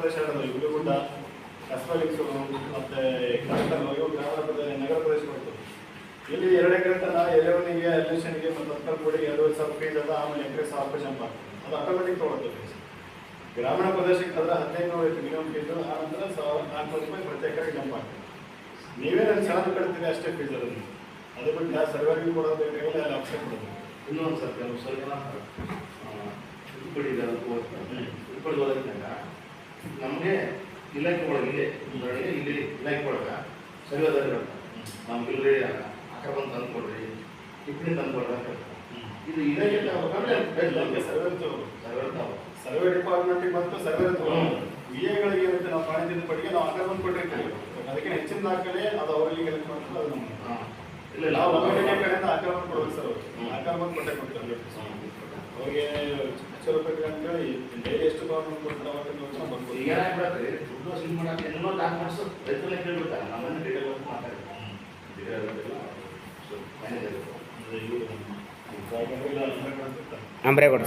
ಪ್ರದೇಶ ಹುಲಿಗುಡ್ಡ, ಕಸ್ಬಲಿಂಗ್ಸೂರು ಮತ್ತು ಕಾಂತಲ್ಲು ಇವು ಗ್ರಾಮೀಣ ಪ್ರದೇಶ, ನಗರ ಪ್ರದೇಶ ಬರ್ತದೆ. ಇಲ್ಲಿ 2 ಎಕರೆ ತನ ಎಲೆವನಿಗೆ ಎಲಿಷನ್ಗೆ ಮತ್ತು ಅಕ್ಕಲ್ ಕೂಡಿ 2,500 ಫೀಸ್ ಅದ. ಆಮೇಲೆ ಎಕರೆ 1,000 ರೂಪಾಯಿ ಜಂಪ್ ಆಗ್ತದೆ. ಅದು ಆಟೋಮೆಟಿಕ್ ತೊಗೊಳುತ್ತೆ ಫೀಸ್. ಗ್ರಾಮೀಣ ಪ್ರದೇಶಕ್ಕೆ ಆದ್ರೆ 1500 ಐತೆ ಮಿನಿಮಮ್ ಫೀಸು. ಆನಂತರ 1,400 ರೂಪಾಯಿ ಪ್ರತಿ ಎಕರೆಗೆ ಜಂಪ್ ಆಗ್ತದೆ. ನೀವೇ ನನ್ನ ಚಾರ್ಜ್ ಕಟ್ತೀರಿ ಅಷ್ಟೇ ಫೀಸ್ ಅದನ್ನು. ಅದು ಬಿಟ್ಟು ಸರ್ವರ್ಗೆ ಕೊಡೋದು ಬೇಕಾಗಿಲ್ಲ, ಅಲ್ಲಿ ಆಪ್ಷನ್ ಕೊಡೋದು. ಇನ್ನೊಂದು ಸರ್ ಕೆಲವು ಸ್ವಲ್ಪ ಉಳ್ಪಡಿ ಓದೋದ್ರಿಂದ ನಮಗೆ ಇಲಾಖೆ ಒಳಗೆ ಇಲ್ಲಿ ಇಲಾಖೆ ಒಳಗೆ ಸರಿಯಾದ ನಮ್ಗೆ ಇಲ್ಲರಿ ಆಕಾರ ಬಂದು ತಂದು ಕೊಡ್ರಿ, ಟಿಪ್ಪಣಿ ತಂದು ಕೊಡ್ರಿ ಅಂತ ಹೇಳ್ತಾರೆ. ಇದು ಇಲಾಖೆ ಸರ್ವೆ ಡಿಪಾರ್ಟ್ಮೆಂಟಿಗೆ ಬಂತು ಸರ್ವೆ ವಿಎಗಳಿಗೆ ಏನಂತೆ ನಾವು ಕಾಣಿಸಿದ ಪಟ್ಟಿಗೆ ನಾವು ಆಕಾರ ಬಂದು ಕೊಟ್ಟಿರ್ತೀವಿ. ಅದಕ್ಕೆ ಹೆಚ್ಚಿನ ದಾಖಲೆ ಅದು ಅವರಿಗೆ ಕೆಲಸ ಮಾಡ್ತಾರೆ. ಅದು ನಮ್ಮ ಇಲ್ಲ ನಾವು ಗೌರ್ಮೆಂಟ್ ಕಡೆಯಿಂದ ಆಕಾರ ಬಂದು ಕೊಡ್ಬೇಕು ಸರ್. ಅವರು ಆಕಾರ ಬಂದು ಕೊಟ್ಟೆ ಕೊಡ್ತಾರೆ. ಅವ್ರಿಗೆ 1,00,000 ರೂಪಾಯಿ ಅಂತೇಳಿ ಡೈಲಿ ಎಷ್ಟು ಗೌರ್ಮೆಂಟ್ ಕೊಡ್ತಾರೆ ಅವಾಗ ಬರ್ಬೋದು. ಈಗ ಏನಾಗ್ಬಿಡತ್ತೆ ದುಡ್ಡು ವಸೂಲಿ ಮಾಡೋಕೆ ಏನೋ ಡಾಕ್ಯುಮೆಂಟ್ಸ್ ರೈತರನ್ನ ಕೇಳ್ಬಿಡ್ತಾರೆ. ನಮ್ಮನ್ನು ಡೀಟೇಲ್ ಅಂತ ಮಾತಾಡ್ತಾರೆ. ಮ್ಯಾನೇಜರ್ ಅಂಬ್ರೇಗೌಡ.